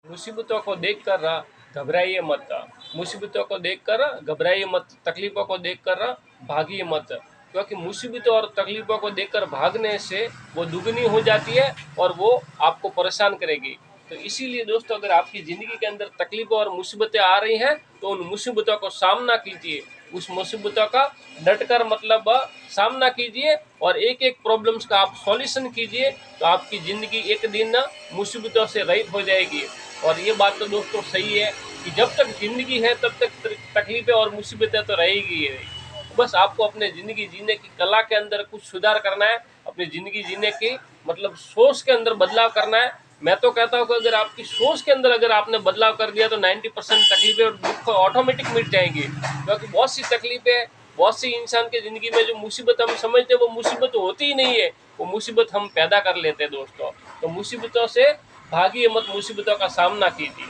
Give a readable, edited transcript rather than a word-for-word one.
मुसीबतों को देखकर घबराइए मत। मुसीबतों को देखकर घबराइए मत, तकलीफ़ों को देखकर भागिए मत, क्योंकि मुसीबतों और तकलीफ़ों को देखकर भागने से वो दुगनी हो जाती है और वो आपको परेशान करेगी। तो इसीलिए दोस्तों, अगर आपकी ज़िंदगी के अंदर तकलीफ़ें और मुसीबतें आ रही हैं, तो उन मुसीबतों को सामना कीजिए। उस मुसीबतों का डटकर मतलब सामना कीजिए और एक-एक प्रॉब्लम्स का आप सॉल्यूशन कीजिए, तो आपकी ज़िंदगी एक दिन मुसीबतों से रहित हो जाएगी। और ये बात तो दोस्तों सही है कि जब तक ज़िंदगी है तब तक तकलीफ़ें और मुसीबतें तो रहेगी ही रहेगी। बस आपको अपने ज़िंदगी जीने की कला के अंदर कुछ सुधार करना है, अपनी ज़िंदगी जीने की मतलब सोच के अंदर बदलाव करना है। मैं तो कहता हूँ कि अगर आपकी सोच के अंदर अगर आपने बदलाव कर दिया तो 90% तकलीफ़ें और दुःख ऑटोमेटिक मिट जाएंगी, क्योंकि बहुत सी तकलीफ़ें, बहुत सी इंसान की ज़िंदगी में जो मुसीबत हम समझते हैं वो मुसीबत होती ही नहीं है, वो मुसीबत हम पैदा कर लेते हैं दोस्तों। तो मुसीबतों से भागिए मत, मुसीबतों का सामना कीजिए।